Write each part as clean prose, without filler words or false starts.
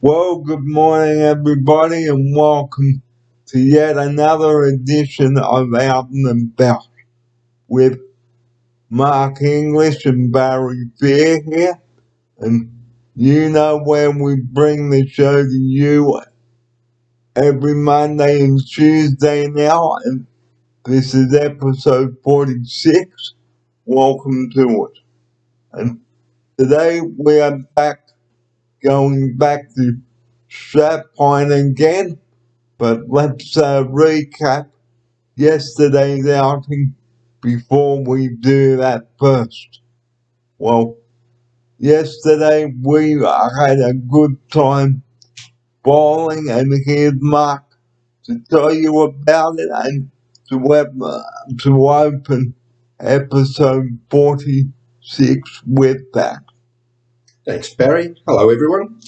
Well, good morning, everybody, and welcome to yet another edition of Out and About with Mark English and Barry Fair here. And you know when we bring the show to you every Monday and Tuesday now, and this is episode 46. Welcome to it. And today we are going back to Strat Point again. But let's recap yesterday's outing before we do that first. Well, yesterday we had a good time bowling, and here's Mark to tell you about it and to open episode 46 with that. Thanks, Barry. Hello, everyone.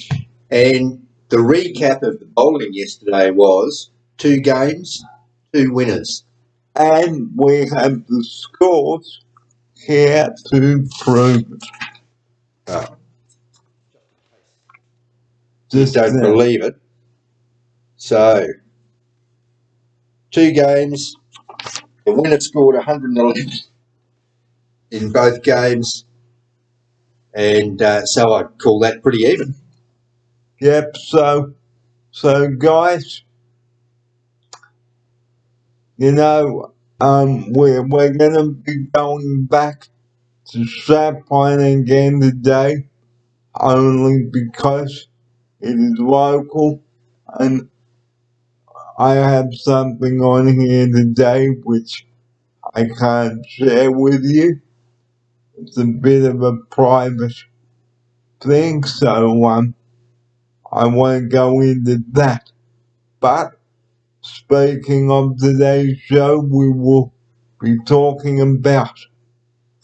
And the recap of the bowling yesterday was 2 games, 2 winners. And we have the scores here to prove it. Oh. Just don't believe it. So, 2 games, the winner scored 111 in both games, and so I'd call that pretty even. Yep, so guys, we're gonna be going back to Strat Point again today, only because it is local, and I have something on here today which I can't share with you. It's a bit of a private thing, so I won't go into that. But speaking of today's show, we will be talking about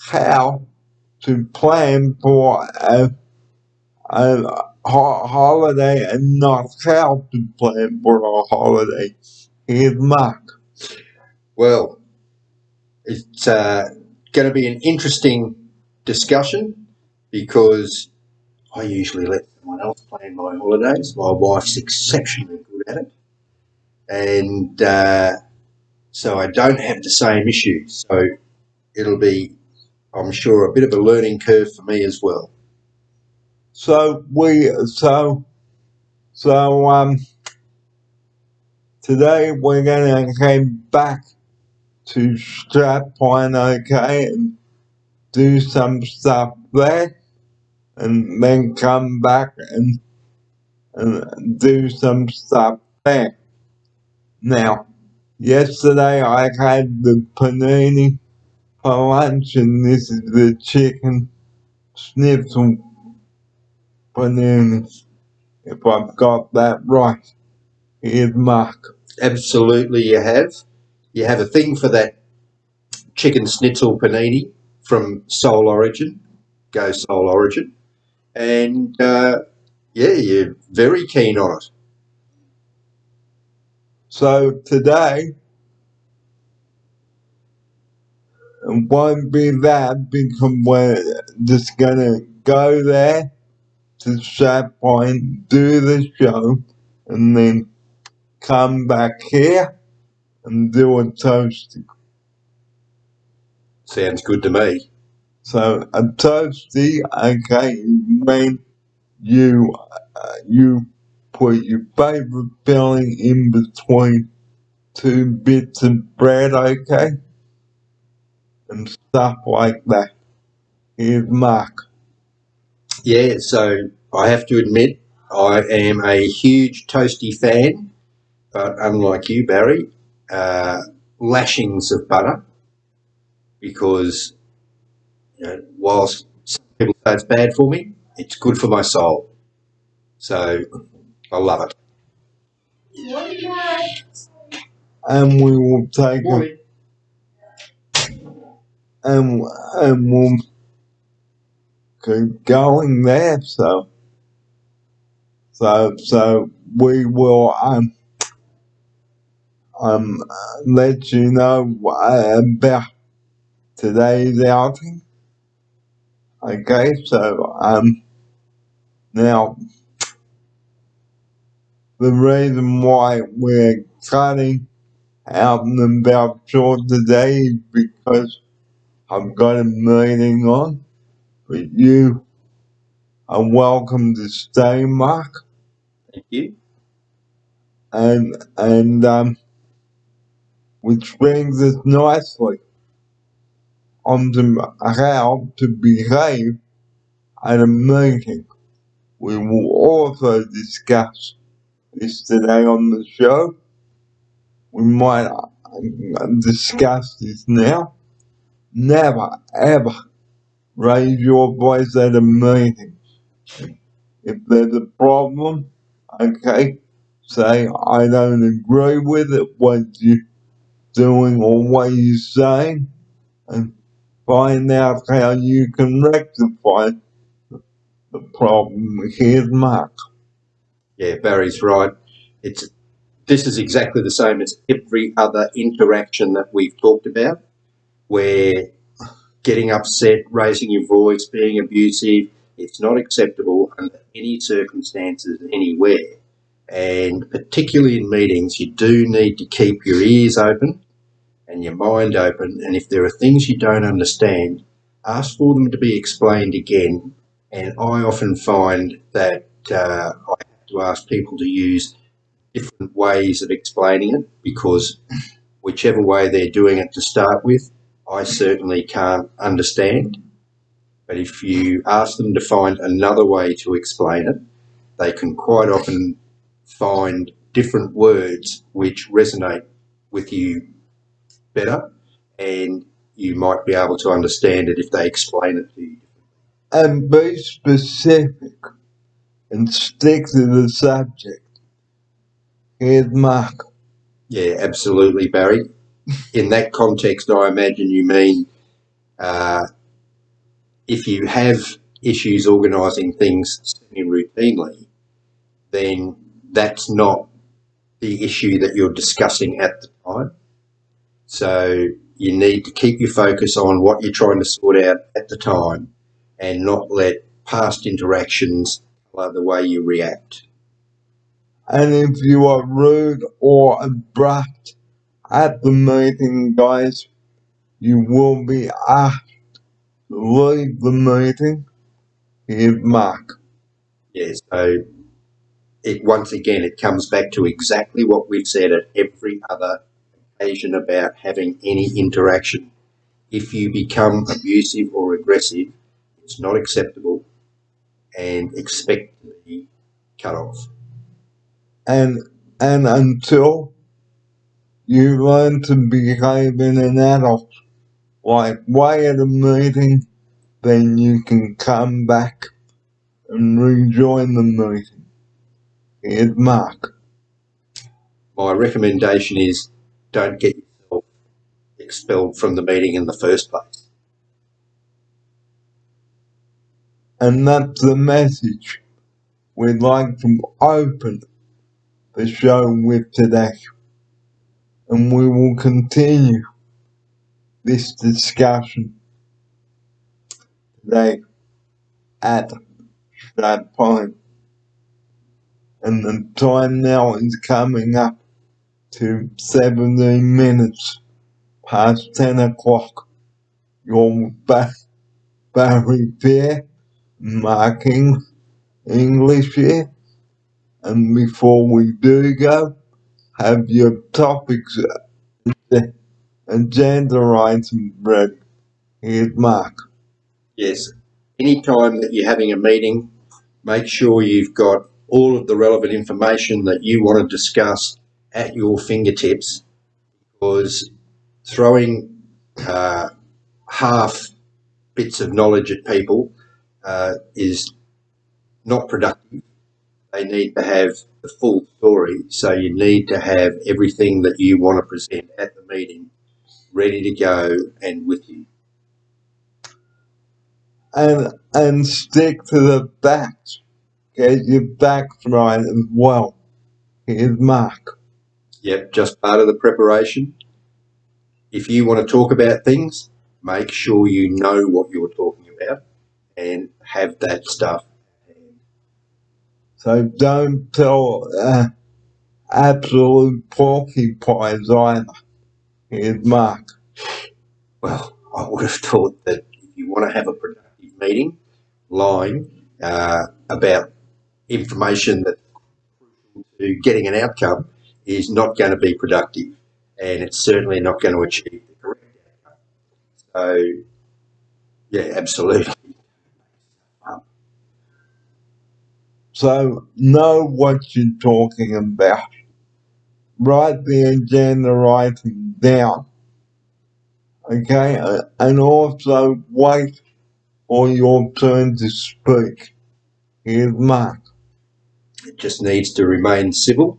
how to plan for a holiday and not how to plan for a holiday. Here's Mark. Well, it's going to be an interesting discussion because I usually let someone else plan my holidays. My wife's exceptionally good at it. And so I don't have the same issues. So it'll be, I'm sure, a bit of a learning curve for me as well. So today we're gonna head back to Strat Point, okay, and do some stuff there, and then come back and do some stuff there. Now, yesterday I had the panini for lunch, and this is the chicken schnitzel panini, if I've got that right. Here's Mark. Absolutely, you have. You have a thing for that chicken schnitzel panini from Soul Origin, Go Soul Origin, and yeah, you're very keen on it. So today, it won't be that because we're just gonna go there to Strat Point, do the show, and then come back here and do a toasty. Sounds good to me. So a toasty, okay, when you put your favorite filling in between 2 bits of bread, okay, and stuff like that. Here's Mark. Yeah, so I have to admit I am a huge toasty fan, but unlike you, Barry, lashings of butter, because whilst some people say it's bad for me, it's good for my soul. So I love it. And we will take it, and we'll keep going there. So we will let you know about today's outing. Okay, so now the reason why we're cutting out and about short today is because I've got a meeting on, but you are welcome to stay, Mark. Thank you. And which brings us nicely onto how to behave at a meeting. We will also discuss this today on the show. We might discuss this now. Never, ever raise your voice at a meeting. If there's a problem, okay, say, I don't agree with it, what you're doing or what you're saying, and find out how you can rectify the problem. Here's Mark. Yeah, Barry's right. This is exactly the same as every other interaction that we've talked about, where getting upset, raising your voice, being abusive, it's not acceptable under any circumstances anywhere. And particularly in meetings, you do need to keep your ears open and your mind open. And if there are things you don't understand, ask for them to be explained again. And I often find that I have to ask people to use different ways of explaining it, because whichever way they're doing it to start with, I certainly can't understand. But if you ask them to find another way to explain it, they can quite often find different words which resonate with you better, and you might be able to understand it if they explain it to you. And be specific and stick to the subject. Here's Mark. Yeah, absolutely, Barry. In that context, I imagine you mean if you have issues organising things semi-routinely, then that's not the issue that you're discussing at the time. So you need to keep your focus on what you're trying to sort out at the time and not let past interactions color the way you react. And if you are rude or abrupt at the meeting, guys, you will be asked to leave the meeting. Here's Mark. Yeah, so once again, it comes back to exactly what we've said at every other occasion about having any interaction. If you become abusive or aggressive, it's not acceptable and expect to be cut off. And until you learn to behave in an adult like way at a meeting, then you can come back and rejoin the meeting. Here's Mark. My recommendation is don't get yourself expelled from the meeting in the first place. And that's the message we'd like to open the show with today. And we will continue this discussion today at that point. And the time now is coming up to 17 minutes past 10 o'clock. You're Barry Fair, marking English here. And before we do go, have your topics agenda item ready. Here's Mark. Yes, anytime that you're having a meeting, make sure you've got all of the relevant information that you want to discuss at your fingertips, because throwing half bits of knowledge at people is not productive. They need to have the full story, so you need to have everything that you want to present at the meeting ready to go and with you. And stick to the facts. Get your facts right as well. Here's Mark. Yep, just part of the preparation. If you want to talk about things, make sure you know what you're talking about and have that stuff. So don't tell absolute porcupines either. Here's Mark. Well, I would have thought that if you want to have a productive meeting, lying about information that's crucial to getting an outcome is not going to be productive, and it's certainly not going to achieve the correct outcome. So, yeah, absolutely. So know what you're talking about. Write the agenda item down. Okay, and also wait for your turn to speak. Here's Mark. It just needs to remain civil,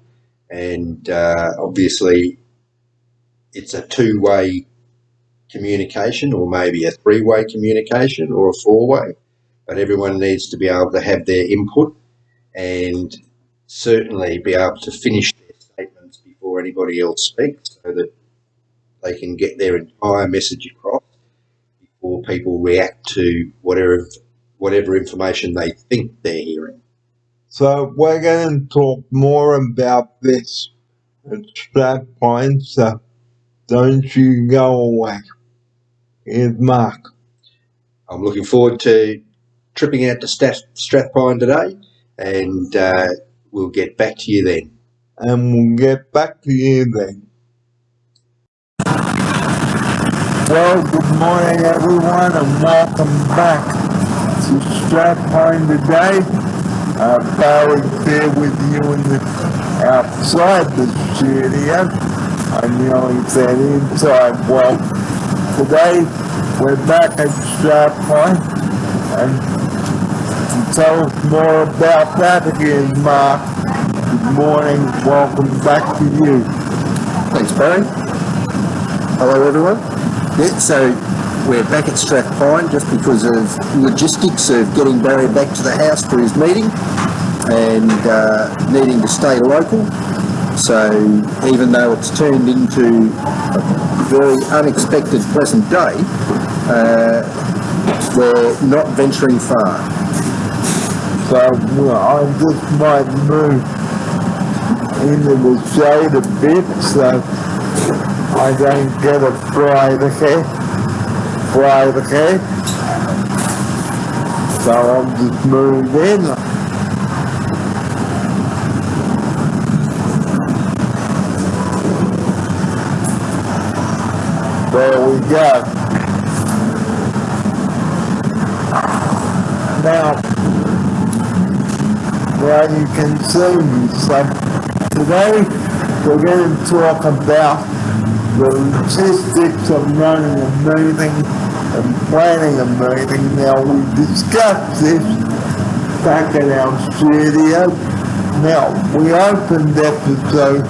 and obviously it's a two-way communication, or maybe a three-way communication, or a four-way, but everyone needs to be able to have their input and certainly be able to finish their statements before anybody else speaks, so that they can get their entire message across before people react to whatever information they think they're hearing. So we're going to talk more about this at Strap Point, so don't you go away. Here's Mark. I'm looking forward to tripping out to Strathpine today, and we'll get back to you then. And we'll get back to you then. Well, good morning everyone, and welcome back to Strathpine today. Barry here with you outside the studio. I nearly said inside. Well, today we're back at Strathpine, and to tell us more about that, here's Mark. Good morning, welcome back to you. Thanks, Barry. Hello, everyone. Yeah, so we're back at Strathpine just because of logistics of getting Barry back to the house for his meeting and needing to stay local. So even though it's turned into a very unexpected pleasant day, we're not venturing far. So I just might move into the shade a bit so I don't get a fried head. So I'll just move in. There we go. Now you can see me. So today we're going to talk about the logistics of running a meeting and planning a meeting. Now we discussed this back at our studio. Now we opened episode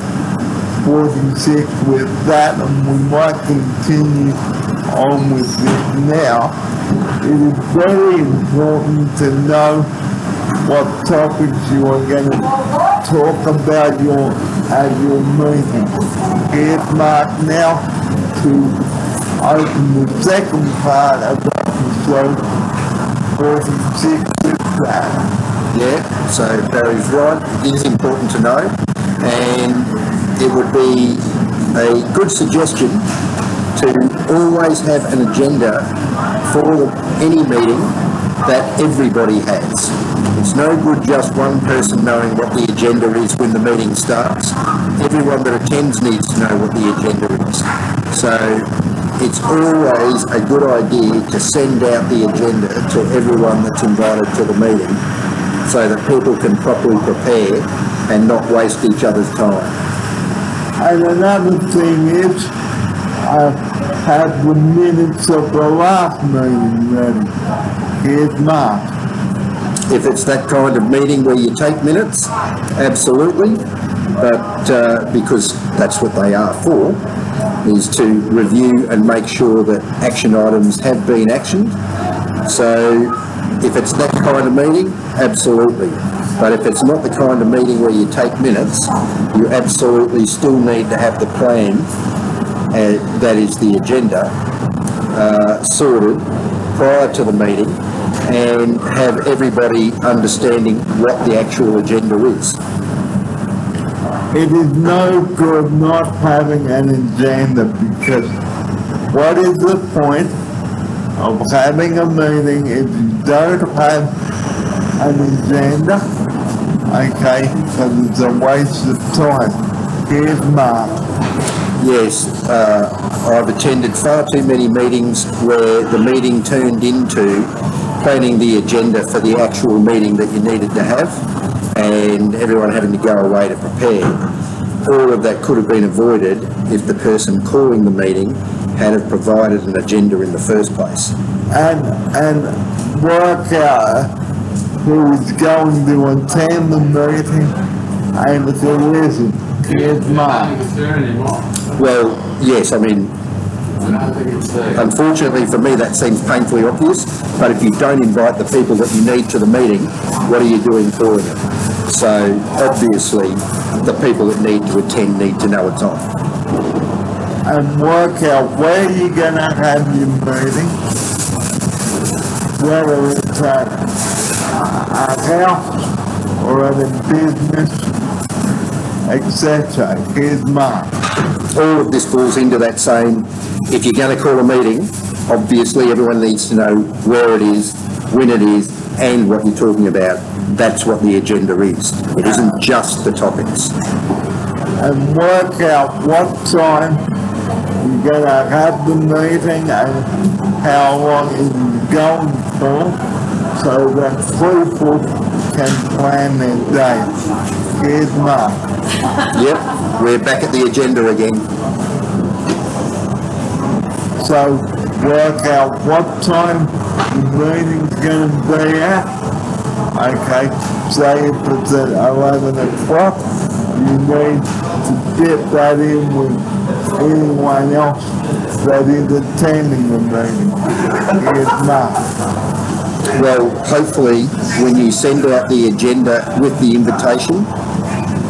46 with that, and we might continue on with this now. It is very important to know what topics you are going to talk about at your meeting. Here's Mark now to open the second part of episode 46 with that. Yeah, so Barry's right. It is important to know, and it would be a good suggestion to always have an agenda for any meeting that everybody has. It's no good just one person knowing what the agenda is when the meeting starts. Everyone that attends needs to know what the agenda is. So it's always a good idea to send out the agenda to everyone that's invited to the meeting so that people can properly prepare and not waste each other's time. And another thing is, I have the minutes of the last meeting ready. Here's Mark. If it's that kind of meeting where you take minutes, absolutely, but because that's what they are for, is to review and make sure that action items have been actioned. So if it's that kind of meeting, absolutely. But if it's not the kind of meeting where you take minutes, you absolutely still need to have the plan, that is the agenda, sorted prior to the meeting, and have everybody understanding what the actual agenda is. it is no good not having an agenda, because what is the point of having a meeting if you don't have an agenda? Okay, because it's a waste of time. Here's Mark. Yes, I've attended far too many meetings where the meeting turned into planning the agenda for the actual meeting that you needed to have, and everyone having to go away to prepare. All of that could have been avoided if the person calling the meeting had have provided an agenda in the first place. And work out who is going to attend the meeting, and if there isn't, here's Mark. Well, yes, I mean, unfortunately for me that seems painfully obvious, but if you don't invite the people that you need to the meeting, what are you doing calling it? So obviously the people that need to attend need to know it's on. And work out where you're gonna have your meeting, whether it's at a house or at a business, etc. Here's Mark. All of this falls into that same, if you're going to call a meeting, obviously everyone needs to know where it is, when it is, and what you're talking about. That's what the agenda is. It isn't just the topics. And work out what time you're gonna have the meeting and how long it's going for, so that people can plan their day. Here's Mark. Yep, we're back at the agenda again. So work out what time the meeting's gonna be at. Okay, say if it's at 11 o'clock, you need to get that in with anyone else that is attending the meeting. Here's Mark. Well, hopefully when you send out the agenda with the invitation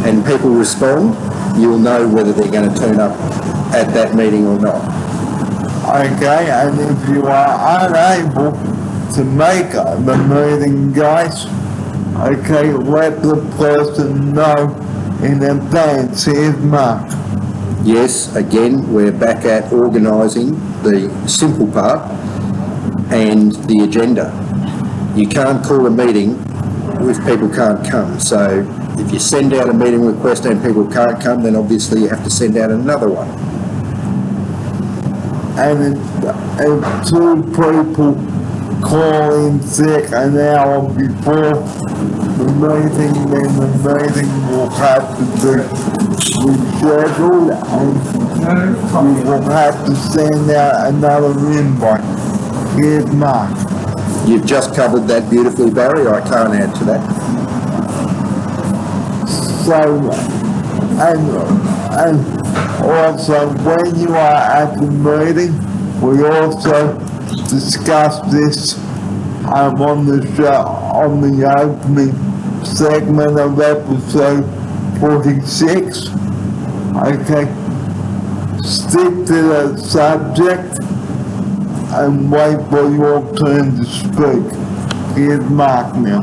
and people respond, you'll know whether they're going to turn up at that meeting or not. Okay, and if you are unable to make the meeting, guys, okay, let the person know in advance. Here's Mark. Yes, again, we're back at organising the simple part and the agenda. You can't call a meeting if people can't come. So if you send out a meeting request and people can't come, then obviously you have to send out another one. And if two people call in sick an hour before the meeting, then the meeting will have to be rescheduled, and we will have to send out another invite. Here's Mark. You've just covered that beautifully, Barry. I can't add to that. So, and also when you are at the meeting, we also discuss this on the show, on the opening segment of episode 46. Okay, stick to the subject and wait for your turn to speak. Here's Mark now.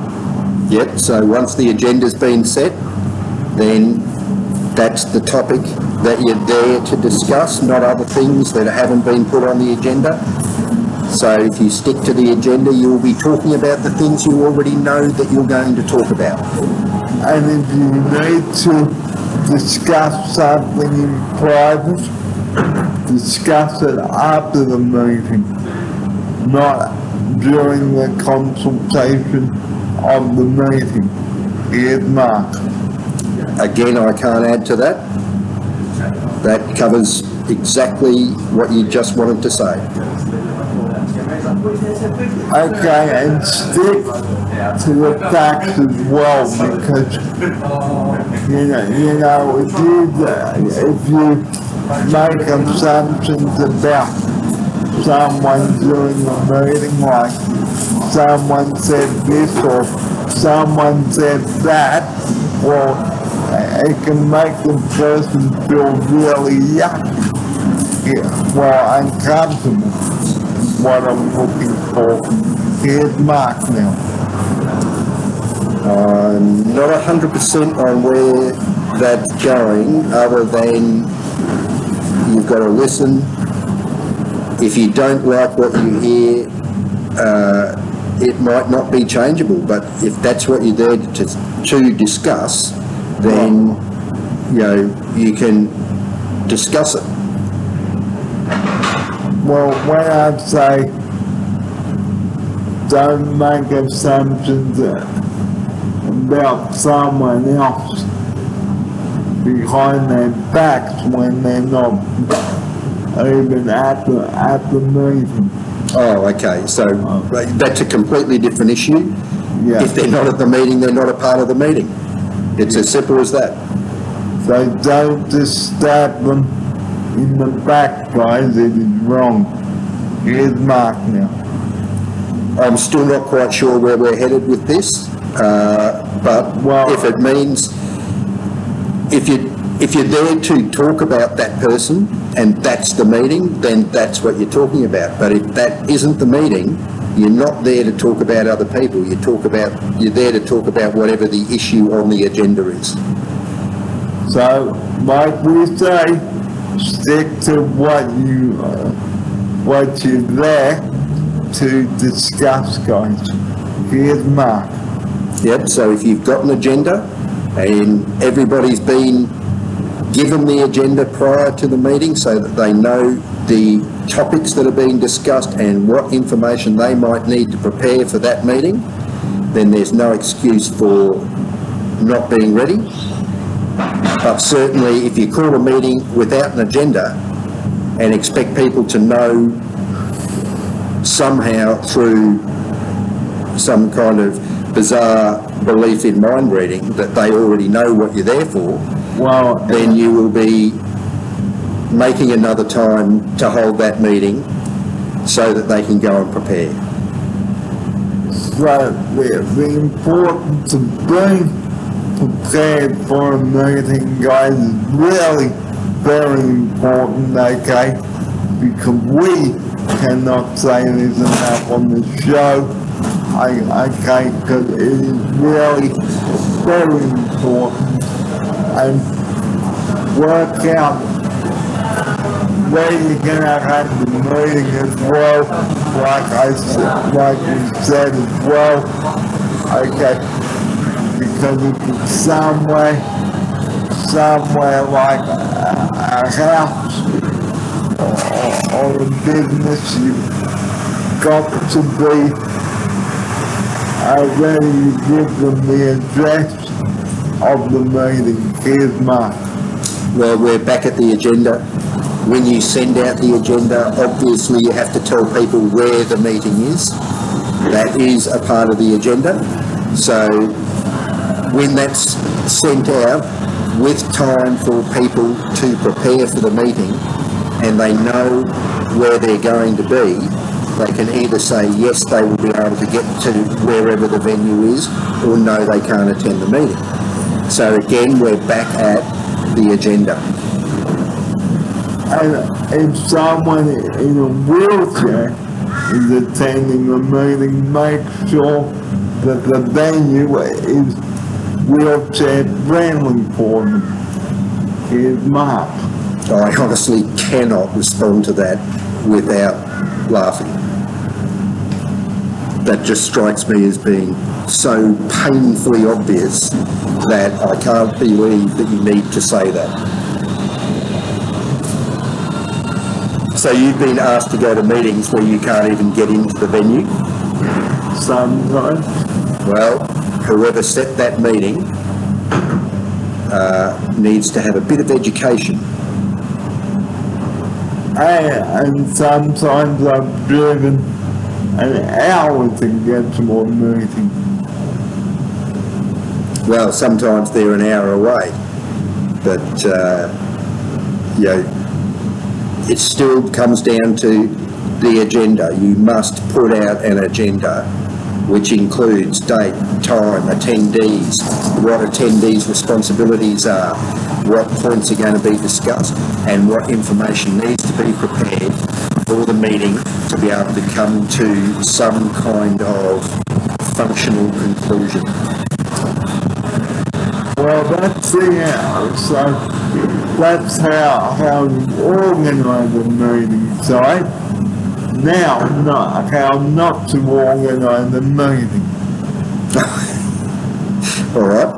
Yep, so once the agenda's been set, then that's the topic that you're there to discuss, not other things that haven't been put on the agenda. So if you stick to the agenda, you'll be talking about the things you already know that you're going to talk about. And if you need to discuss something in private, discuss it after the meeting, not during the consultation of the meeting. Here's Mark. Again, I can't add to that. That covers exactly what you just wanted to say. Okay, and stick to the facts as well, because you know if you make assumptions about someone during the meeting, like someone said this or someone said that, well, it can make the person feel really yucky, uncomfortable. What I'm looking for. Here's Mark now. I'm not 100% on where that's going other than you've got to listen. If you don't like what you hear, it might not be changeable, but if that's what you're there to discuss, then, you know, you can discuss it. Well, when I say don't make assumptions about someone else behind their backs when they're not even at the meeting. Oh, okay, so that's a completely different issue. Yeah. If they're not at the meeting, they're not a part of the meeting. It's as simple as that. So don't just stab them in the back, guys. It is wrong. Here's Mark now. I'm still not quite sure where we're headed with this, but Well, if it means, if you're there to talk about that person and that's the meeting, then that's what you're talking about. But if that isn't the meeting, you're not there to talk about other people. You're there to talk about whatever the issue on the agenda is. so like we say, stick to what you're there to discuss, guys. Here's Mark. Yep, so if you've got an agenda and everybody's been given the agenda prior to the meeting so that they know the topics that are being discussed and what information they might need to prepare for that meeting, then there's no excuse for not being ready. But certainly if you call a meeting without an agenda and expect people to know somehow through some kind of bizarre belief in mind reading that they already know what you're there for, Well, then you will be making another time to hold that meeting so that they can go and prepare. so the importance of being prepared for a meeting, guys, is really very important, okay? Because we cannot say this enough on the show, okay, because it is really very important, and work out where you're gonna have the meeting as well, like we said as well, okay, because if it's somewhere like a house or a business, you've got to be ready to give them the address of the meeting. Here's Mark. Well, we're back at the agenda. When you send out the agenda, obviously you have to tell people where the meeting is. That is a part of the agenda. So when that's sent out, with time for people to prepare for the meeting and they know where they're going to be, they can either say yes, they will be able to get to wherever the venue is, or no, they can't attend the meeting. So again, we're back at the agenda. And if someone in a wheelchair is attending the meeting, make sure that the venue is wheelchair friendly for them. Here's Mark. I honestly cannot respond to that without laughing. That just strikes me as being so painfully obvious that I can't believe that you need to say that. So you've been asked to go to meetings where you can't even get into the venue? Sometimes. Well, whoever set that meeting needs to have a bit of education. And sometimes I've driven an hour to get to a meeting. Well, sometimes they're an hour away, but you know, it still comes down to the agenda. You must put out an agenda which includes date, time, attendees, what attendees' responsibilities are, what points are going to be discussed, and what information needs to be prepared for the meeting to be able to come to some kind of functional conclusion. Well, that's so that's how you organise a meeting. So now, how not to organise a meeting. All right.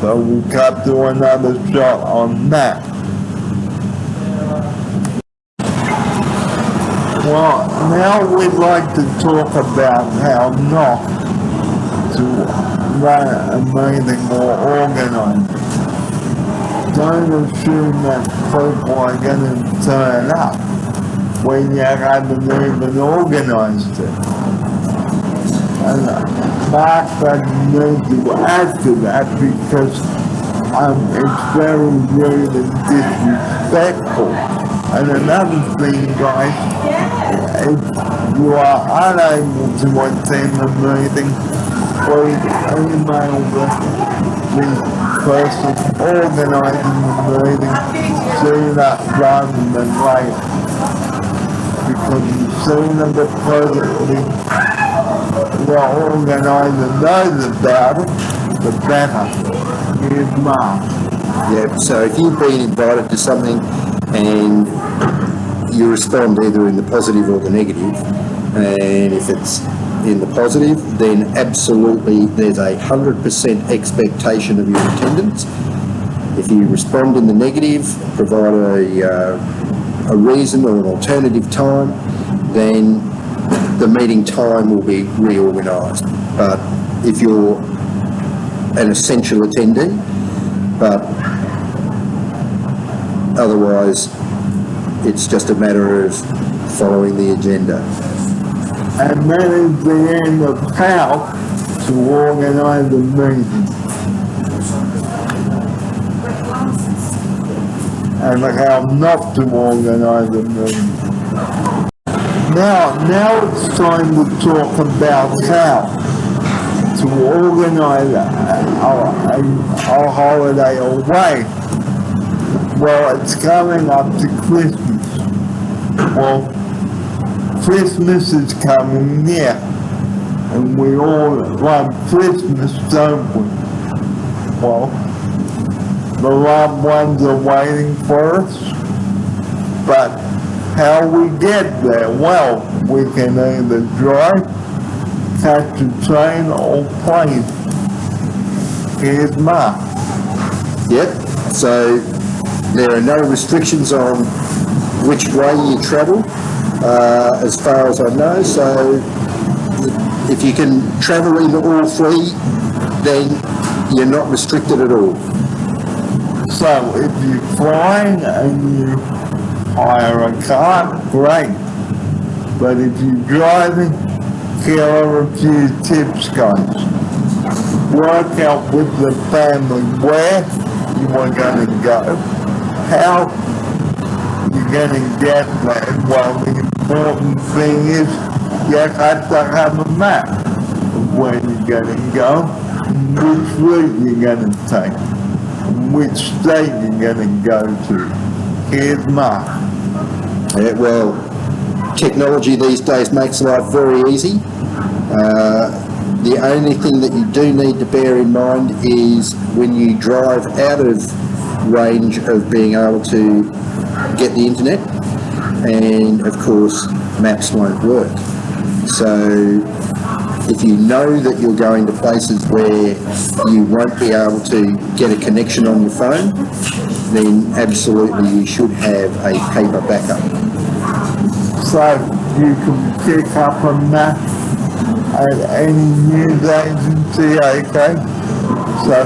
So we'll cut to another shot on that. Well, now we'd like to talk about how not to run a meeting or organise it. Don't assume that people are going to turn up when you haven't even organised it. And Mark doesn't need to add to that because it's very rude and disrespectful. And another thing, guys, if you are unable to attend the meeting, please email the person organising the meeting sooner rather than later. Because the sooner the person the organiser knows about it, the better. Here's Mark. Yeah, so if you've been invited to something and you respond either in the positive or the negative, and if it's in the positive, then absolutely there's 100% expectation of your attendance. If you respond in the negative, provide a reason or an alternative time, then the meeting time will be reorganised. But if you're an essential attendee, but otherwise it's just a matter of following the agenda. And that is the end of how to organise a meeting. And how not to organise a meeting. Now it's time to talk about how to organise a holiday away. Well, it's coming up to Christmas. Well, Christmas is coming near, and we all love Christmas, don't we? Well, the loved ones are waiting for us, but how we get there? Well, we can either drive, catch a train, or plane. Here's Mark. Yep, so there are no restrictions on which way you travel, as far as I know, so if you can travel in all three, then you're not restricted at all. So if you're flying and you hire a car, great. But if you're driving, here are a few tips, guys. Work out with the family where you are going to go, how you're going to get there. Well, the important thing is you have to have a map of where you're going to go, which route you're going to take, which state you're going to go to. Here's Mark. Yeah, well, technology these days makes life very easy. The only thing that you do need to bear in mind is when you drive out of range of being able to get the internet, and of course maps won't work. So if you know that you're going to places where you won't be able to get a connection on your phone, then absolutely you should have a paper backup. So you can pick up a map at any news agency, okay? So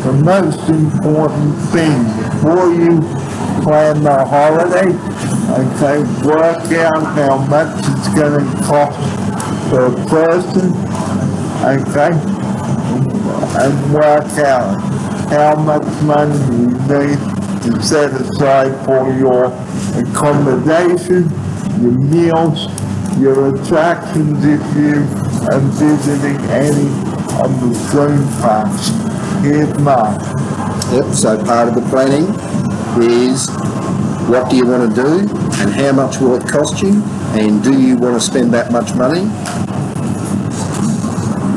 the most important thing before you plan the holiday, okay, work out how much it's going to cost per person, okay? And work out how much money you need to set aside for your accommodation, your meals, your attractions if you are visiting any of the theme parks. Here's Mark. Yep, so part of the planning is what do you want to do and how much will it cost you, and do you want to spend that much money?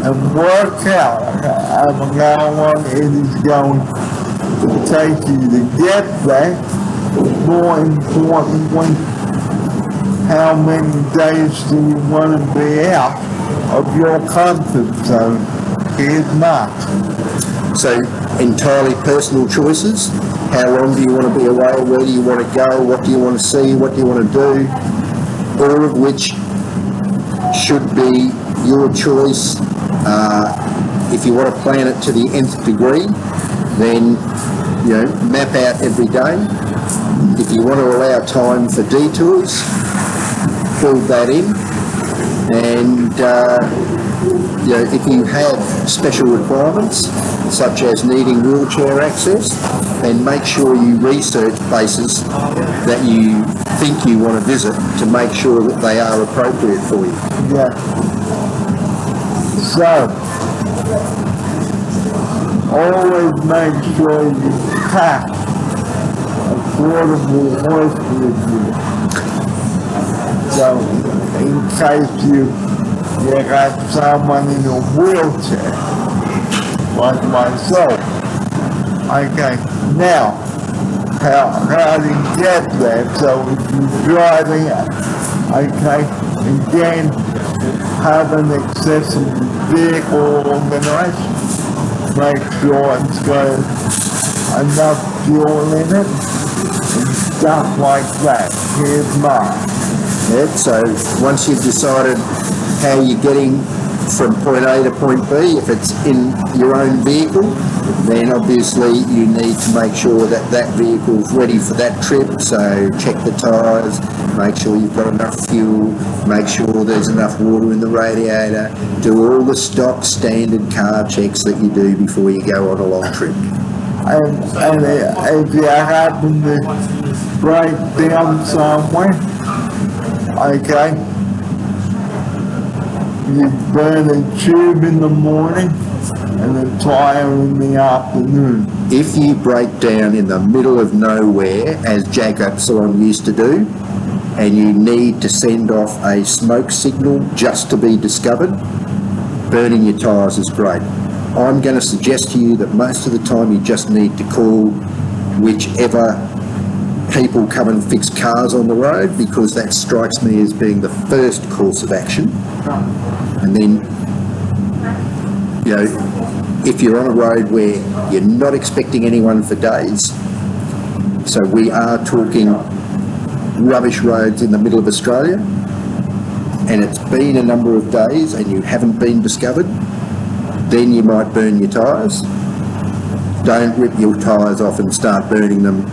and work out how long it is going to take you to get there. More importantly, how many days do you want to be out of your comfort zone? Here's Mark. So entirely personal choices. How long do you want to be away? Where do you want to go? What do you want to see? What do you want to do? All of which should be your choice. If you want to plan it to the nth degree, then map out every day. If you want to allow time for detours, build that in. And if you have special requirements, such as needing wheelchair access, then make sure you research places that you think you want to visit to make sure that they are appropriate for you. Yeah. So, always make sure you pack a portable horse with you. So, in case you got someone in a wheelchair, like myself. Okay, now, how do you get there? So if you're driving, okay, again, have an accessible vehicle organization. Make sure it's got enough fuel in it, and stuff like that. Here's mine. Yeah, so once you've decided how you're getting from point A to point B, if it's in your own vehicle, then obviously you need to make sure that that vehicle's ready for that trip. So check the tyres, make sure you've got enough fuel, make sure there's enough water in the radiator, do all the stock standard car checks that you do before you go on a long trip. And if you happen to break down somewhere, okay, you burn a tube in the morning and a tire in the afternoon. If you break down in the middle of nowhere, as Jack Epsilon used to do, and you need to send off a smoke signal just to be discovered, burning your tyres is great. I'm going to suggest to you that most of the time you just need to call whichever people come and fix cars on the road, because that strikes me as being the first course of action. And then, if you're on a road where you're not expecting anyone for days, so we are talking rubbish roads in the middle of Australia, and it's been a number of days and you haven't been discovered, then you might burn your tyres. Don't rip your tyres off and start burning them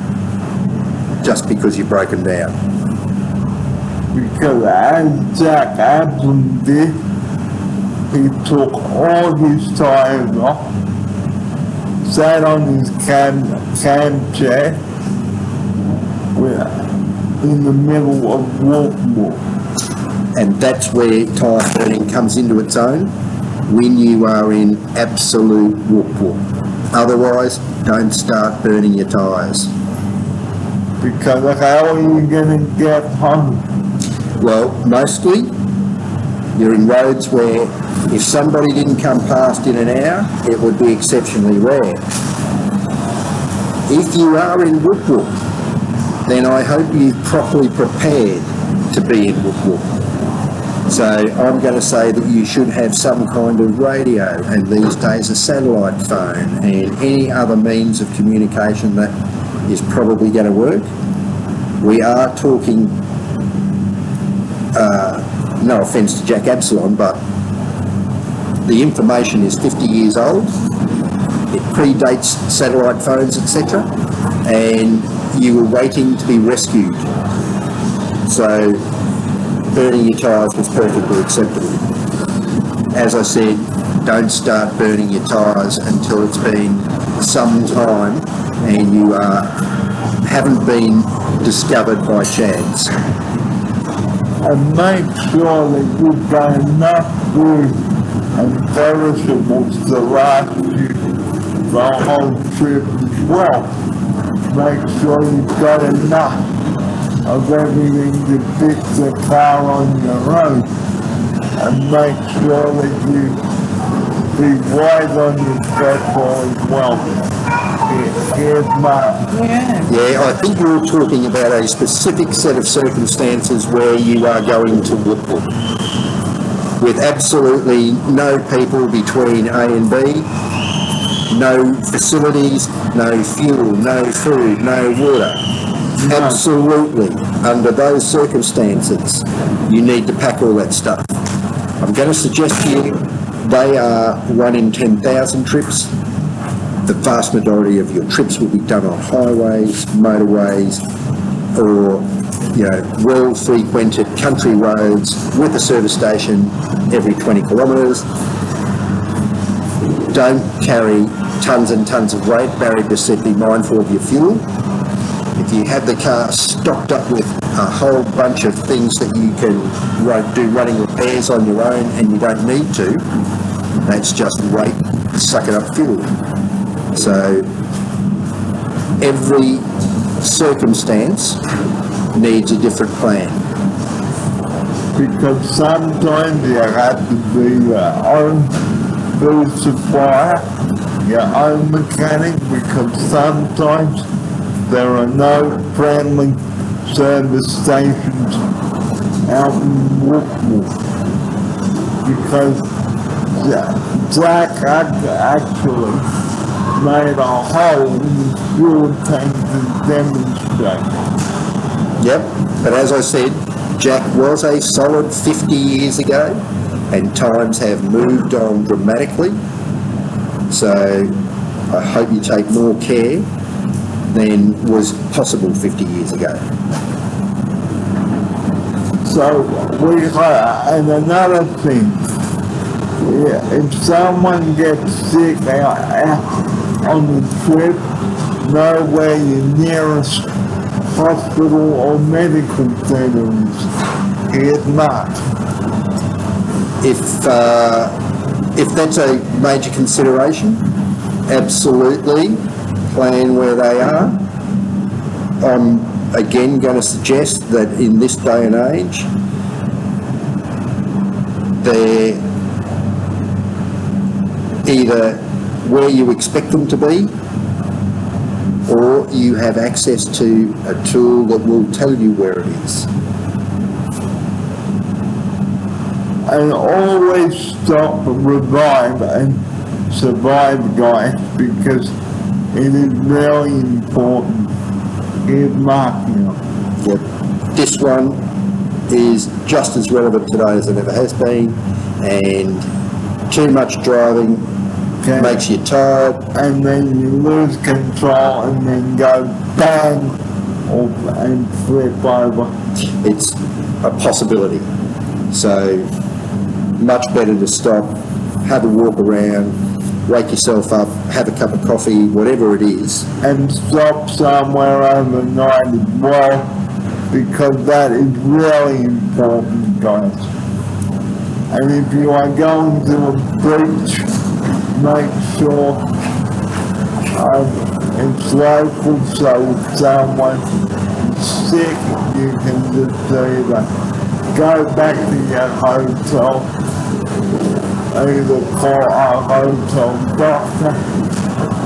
just because you've broken down. Because as Jack Absalom did, he took all his tires off, sat on his cam chair in the middle of Walk. And that's where tyre burning comes into its own, when you are in absolute walk. Otherwise, don't start burning your tyres. Because how are you going to get home? Well, mostly you're in roads where if somebody didn't come past in an hour, it would be exceptionally rare. If you are in Wook, then I hope you've properly prepared to be in Wook. So I'm going to say that you should have some kind of radio, and these days a satellite phone and any other means of communication that is probably going to work. We are talking, no offence to Jack Absalon, but the information is 50 years old. It predates satellite phones, etc. And you were waiting to be rescued. So burning your tyres was perfectly acceptable. As I said, don't start burning your tyres until it's been some time and you haven't been discovered by chance. And make sure that you've got enough food and perishables to last you the whole trip as well. Make sure you've got enough of everything to fix the car on your own, and make sure that you be wide on your platform as well. Here's Mark. Yeah, I think you're talking about a specific set of circumstances where you are going to Woodville with absolutely no people between A and B, no facilities, no fuel, no food, no water. No. Absolutely, under those circumstances, you need to pack all that stuff. I'm going to suggest to you they are 1 in 10,000 trips. The vast majority of your trips will be done on highways, motorways, or well-frequented country roads with a service station every 20 kilometres. Don't carry tons and tons of weight. Barry just said be mindful of your fuel. If you have the car stocked up with a whole bunch of things that you can do running repairs on your own and you don't need to, that's just weight sucking up fuel. So every circumstance needs a different plan. Because sometimes you have to be your own food supplier, your own mechanic, because sometimes there are no friendly service stations out in Woodville. Because Jack actually made a hole in the fuel tank to demonstrate. Yep, but as I said, Jack was a solid 50 years ago and times have moved on dramatically. So I hope you take more care than was possible 50 years ago. So and another thing, if someone gets sick out on the trip, know where your nearest hospital or medical centre is. Here's Mark. If that's a major consideration, absolutely plan where they are. I'm again going to suggest that in this day and age, they're either where you expect them to be, or you have access to a tool that will tell you where it is. And always stop, revive and survive, guys, because it is really important. Here's Mark now. Yep. This one is just as relevant today as it ever has been, and too much driving makes you tired. And then you lose control and then go bang and flip over. It's a possibility. So much better to stop, have a walk around, wake yourself up, have a cup of coffee, whatever it is. And stop somewhere overnight as well, because that is really important, guys. And if you are going to a beach, make sure it's local, so if someone's sick, you can just either go back to your hotel, either call our hotel doctor,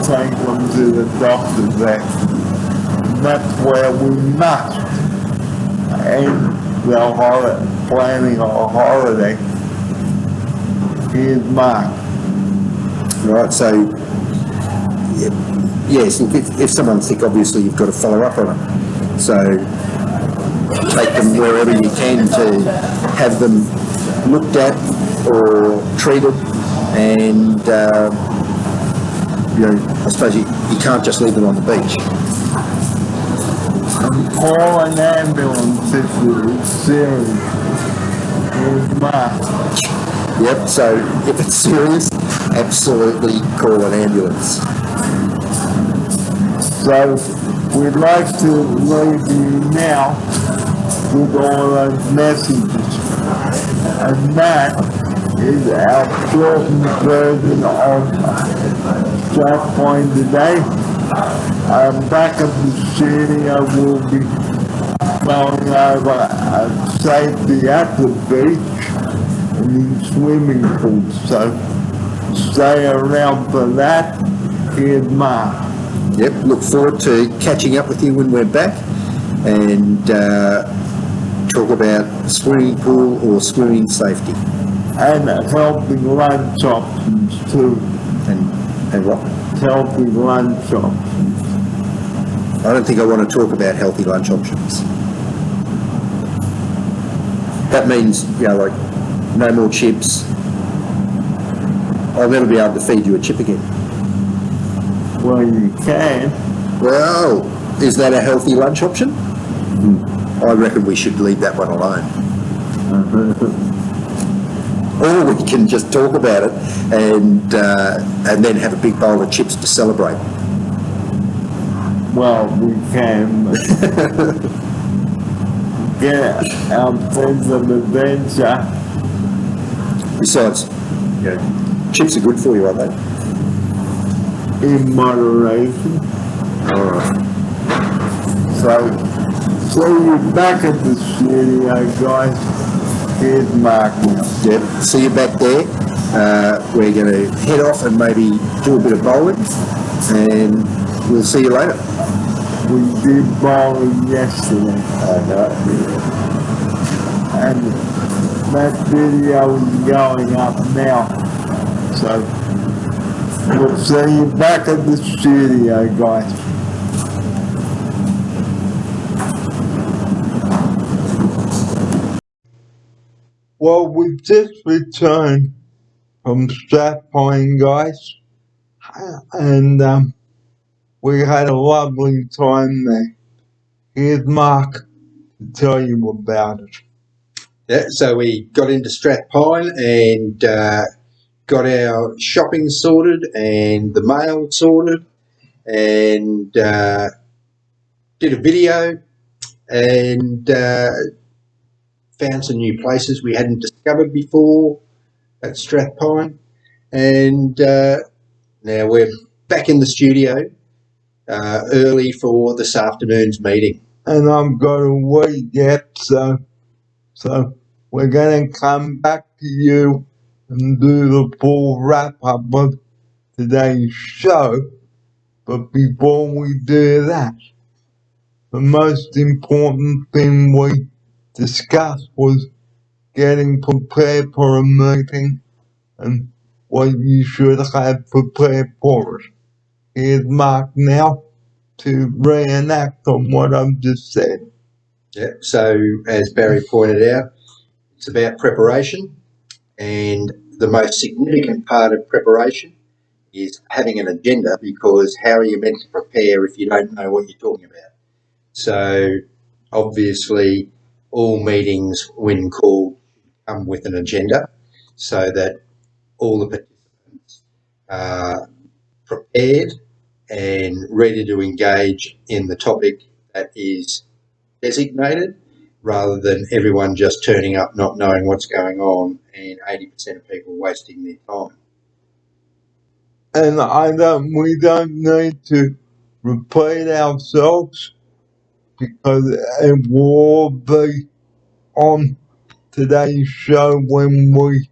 take them to the doctor there. And that's where we must end the planning a holiday. Here's Mark. Right, so yes, if someone's sick, obviously you've got to follow up on it. So take them wherever you can to have them looked at or treated, and I suppose you can't just leave them on the beach. And call an ambulance if it's serious. Here's Mark. Yep, so if it's serious, absolutely call an ambulance. So we'd like to leave you now with all those messages. And that is our shortened version of Jack Point today. Back at the studio, we'll be going over safety at the beach and in swimming pools. So stay around for that. Here's Mark. Yep, look forward to catching up with you when we're back and talk about swimming pool or swimming safety. And healthy lunch options too. And what? Healthy lunch options. I don't think I want to talk about healthy lunch options. That means, like no more chips. I'll never be able to feed you a chip again. Well, you can. Well, is that a healthy lunch option? I reckon we should leave that one alone. Or we can just talk about it and then have a big bowl of chips to celebrate. Well, we can. Get our sense of adventure. Besides, chips are good for you, aren't they? In moderation. All right. So you're back at the studio, guys. Here's Mark now. Yep. See you back there. We're going to head off and maybe do a bit of bowling, and we'll see you later. We did bowling yesterday. I know. And that video is going up now. So we'll see you back at the studio, guys. Well, we've just returned from Strathpine, guys, and we had a lovely time there. Here's Mark to tell you about it. Yeah, so we got into Strathpine and got our shopping sorted and the mail sorted and did a video and found some new places we hadn't discovered before at Strathpine. And now we're back in the studio early for this afternoon's meeting. And I'm going to wait yet, so we're going to come back to you and do the full wrap-up of today's show. But before we do that, the most important thing we discussed was getting prepared for a meeting and what you should have prepared for it. Here's Mark now to reenact on what I've just said. Yeah, so as Barry pointed out, it's about preparation, and the most significant part of preparation is having an agenda, because how are you meant to prepare if you don't know what you're talking about? So obviously all meetings when called come with an agenda so that all the participants are prepared and ready to engage in the topic that is designated, rather than everyone just turning up not knowing what's going on and 80% of people wasting their time. And we don't need to repeat ourselves because it will all be on today's show when we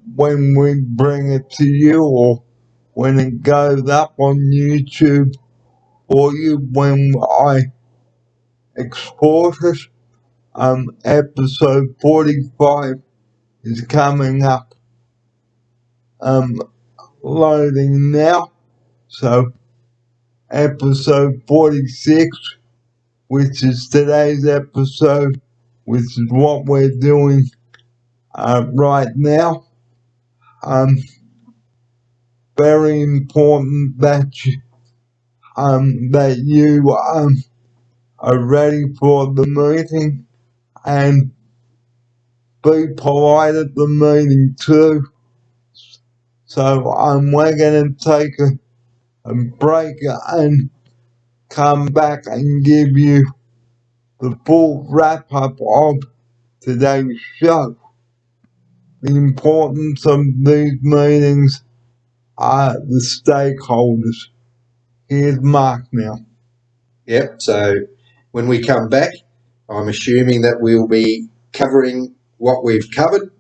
bring it to you, or when it goes up on YouTube for you when I export it. Episode 45 is coming up. Loading now. So episode 46, which is today's episode, which is what we're doing right now. Very important that you are ready for the meeting and be polite at the meeting too. So we're going to take a break and come back and give you the full wrap up of today's show. The importance of these meetings are the stakeholders. Here's Mark now. Yep, so when we come back, I'm assuming that we'll be covering what we've covered,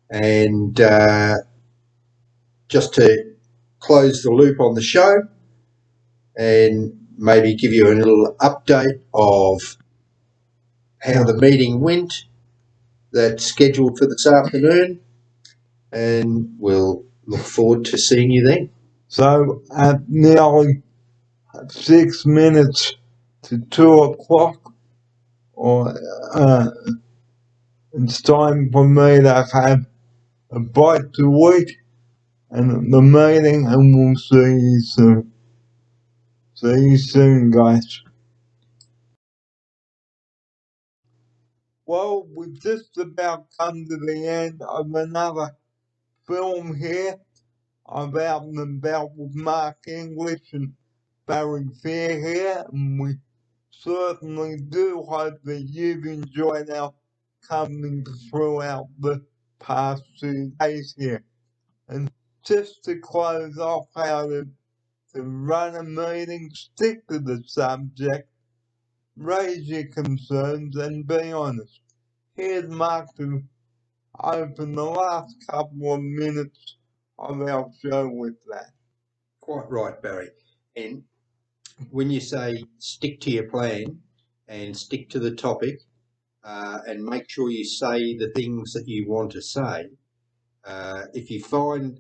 and just to close the loop on the show and maybe give you a little update of how the meeting went that's scheduled for this afternoon, and we'll look forward to seeing you then. So at nearly 6 minutes to 2 o'clock, it's time for me to have a bite to eat and the meeting, and we'll see you soon. See you soon, guys. Well, we've just about come to the end of another film here. I've out and about with Mark English and Barry Fair here, and we certainly do hope that you've enjoyed our company throughout the past 2 days here. And just to close off how to run a meeting, stick to the subject, raise your concerns, and be honest. Here's Mark to open the last couple of minutes of our show with that. Quite right, Barry. And when you say stick to your plan and stick to the topic, and make sure you say the things that you want to say, if you find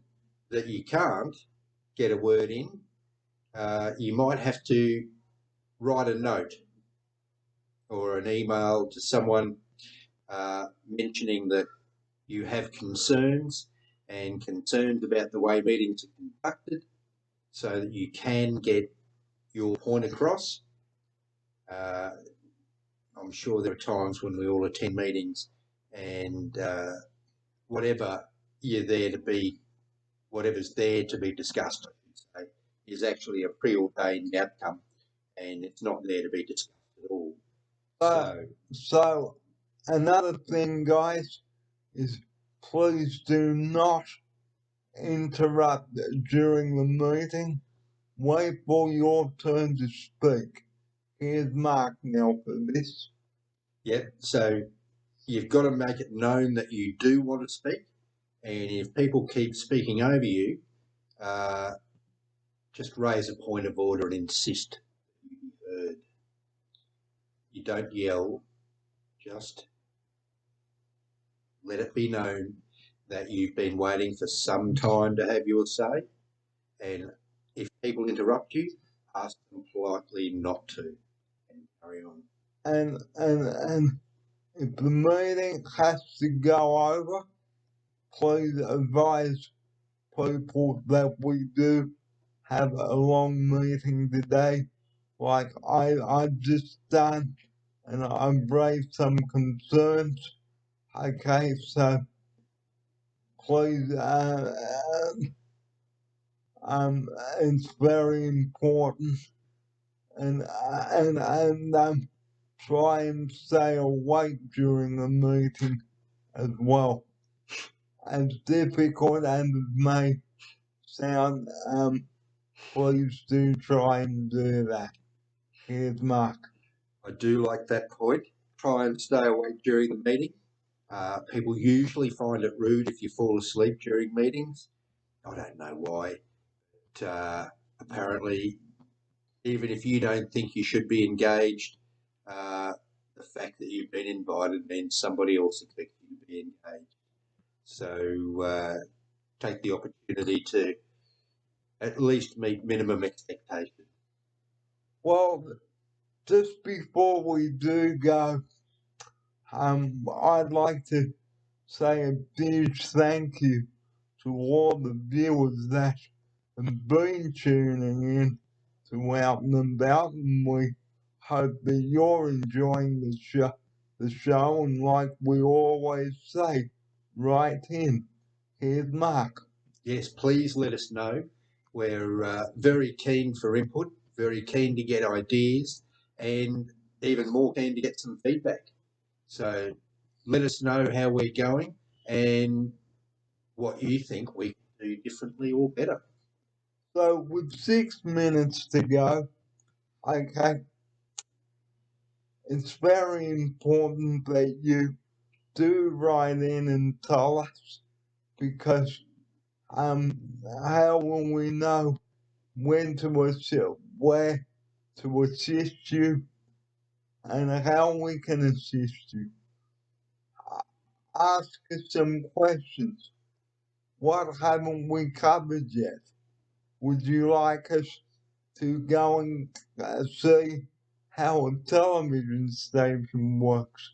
that you can't get a word in, you might have to write a note or an email to someone mentioning that you have concerns about the way meetings are conducted, so that you can get your point across. I'm sure there are times when we all attend meetings and whatever's there to be discussed, I should say, is actually a preordained outcome, and it's not there to be discussed at all. So another thing, guys, is please do not interrupt during the meeting. Wait for your turn to speak. Here's Mark now for this. Yep. So you've got to make it known that you do want to speak, and if people keep speaking over you, just raise a point of order and insist that you be heard. You don't yell, just let it be known that you've been waiting for some time to have your say, and if people interrupt you, ask them politely not to, and carry on. And if the meeting has to go over, please advise people that we do have a long meeting today, like I've just done, and I've raised some concerns. Okay, so please, it's very important, and try and stay awake during the meeting as well. As difficult as it may sound, please do try and do that. Here's Mark. I do like that point. Try and stay awake during the meeting. People usually find it rude if you fall asleep during meetings. I don't know why, but apparently, even if you don't think you should be engaged, the fact that you've been invited means somebody else expects you to be engaged. So take the opportunity to at least meet minimum expectations. Well, just before we do go, I'd like to say a huge thank you to all the viewers that have been tuning in to Out and About, and we hope that you're enjoying the show, and like we always say, write in. Here's Mark. Yes, please let us know. We're very keen for input, very keen to get ideas, and even more keen to get some feedback. So let us know how we're going and what you think we can do differently or better. So with 6 minutes to go, okay, it's very important that you do write in and tell us, because how will we know when to assist, where to assist you, and how we can assist you? Ask us some questions. What haven't we covered yet? Would you like us to go and see how a television station works?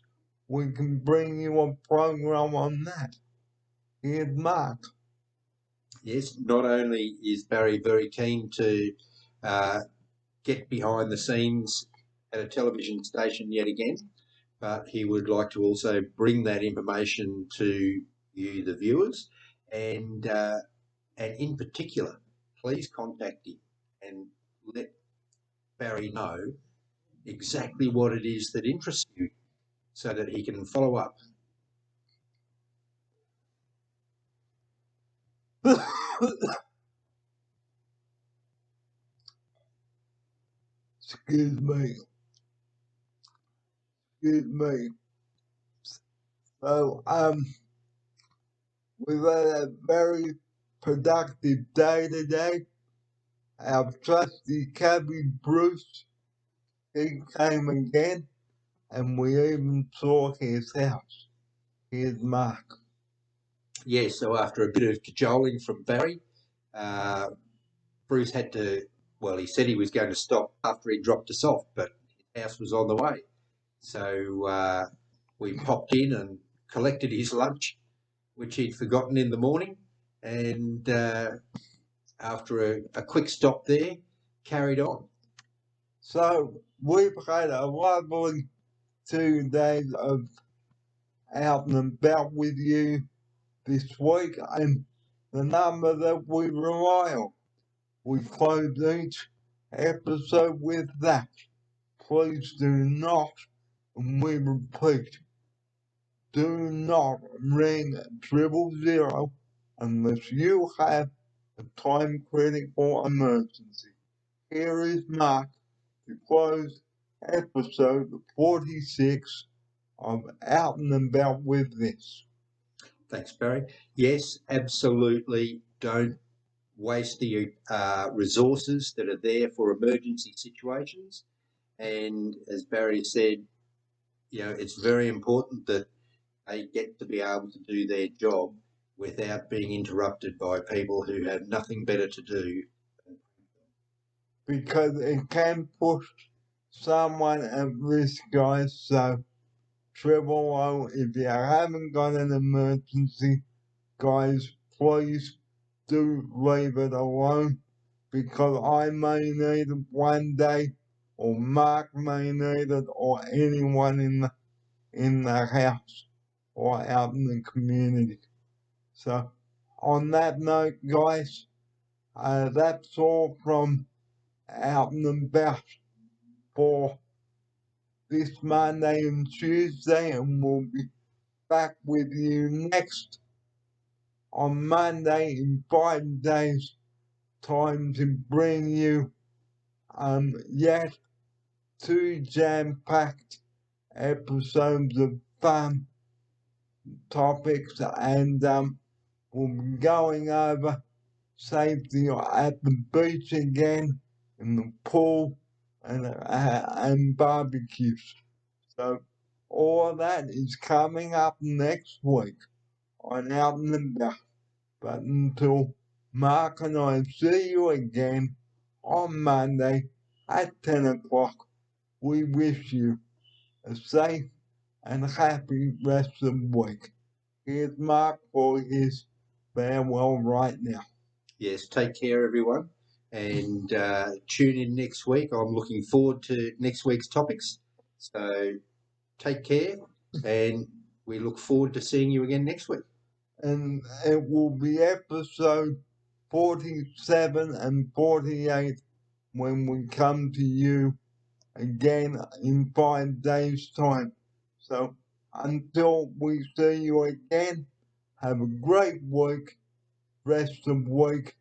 We can bring you a program on that. Here's Mark. Yes, not only is Barry very keen to get behind the scenes at a television station yet again, but he would like to also bring that information to you, the viewers, and in particular, please contact him and let Barry know exactly what it is that interests you, so that he can follow up. Excuse me. Excuse me. So, we've had a very productive day today. Our trusty cabbie Bruce, he came again, and we even saw his house. Here's Mark. Yes, so after a bit of cajoling from Barry, Bruce had to, well, he said he was going to stop after he dropped us off, but his house was on the way. So we popped in and collected his lunch, which he'd forgotten in the morning, and after a quick stop there, carried on. So, we've had a lovely 2 days of out and about with you this week, and the number that we rely on. We close each episode with that. Please do not, and we repeat, do not ring 000 unless you have a time critical emergency. Here is Mark to close episode 46 of Out and About with this. Thanks, Barry. Yes, absolutely. Don't waste the resources that are there for emergency situations. And as Barry said, it's very important that they get to be able to do their job without being interrupted by people who have nothing better to do. Because it can push someone at risk, guys. So, 000, if you haven't got an emergency, guys, please do leave it alone, because I may need it one day, or Mark may need it, or anyone in the house or out in the community. So, on that note, guys, that's all from Out and About for this Monday and Tuesday, and we'll be back with you next on Monday in 5 days' time to bring you yet 2 jam-packed episodes of fun topics, and we'll be going over safety at the beach again, in the pool, and barbecues. So all of that is coming up next week on Out and About. But until Mark and I see you again on Monday at 10 o'clock, we wish you a safe and happy rest of the week. Here's Mark for his farewell right now. Yes, take care, everyone, and tune in next week. I'm looking forward to next week's topics. So take care, and we look forward to seeing you again next week. And it will be episode 47 and 48 when we come to you again in 5 days' time. So until we see you again, have a great week, rest of the week.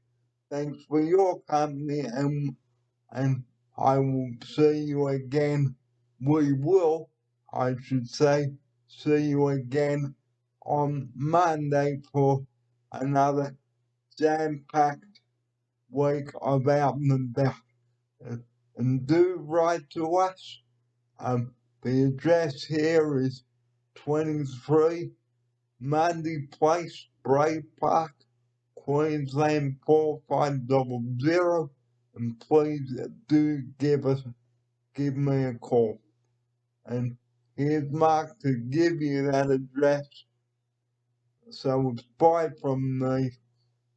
Thanks for your company, and I will see you again. We will, I should say, see you again on Monday for another jam-packed week of out and about. And do write to us. The address here is 23 Mundy Place, Bray Park, Queensland 4500. And please do give me a call. And here's Mark to give you that address. So it's bye from me.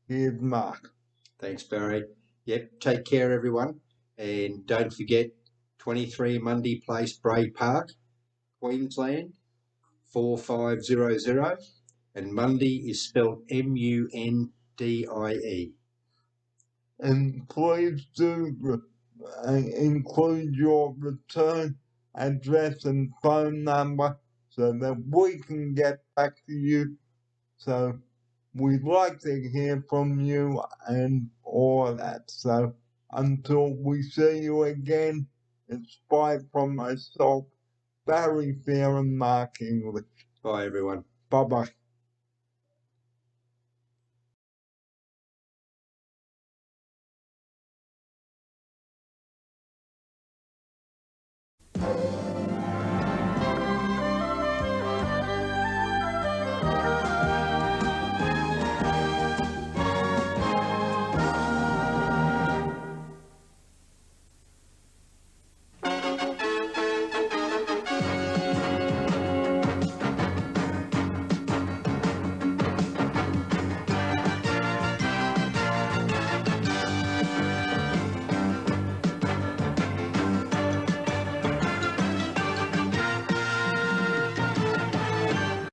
Here's Mark. Thanks, Barry. Yep, take care, everyone. And don't forget, 23 Mundy Place, Bray Park, Queensland, 4500. And Mundy is spelled Mundie. And please do include your return address and phone number so that we can get back to you. So we'd like to hear from you and all that. So until we see you again, it's bye from myself, Barry Fair and Mark English. Bye, everyone. Bye bye.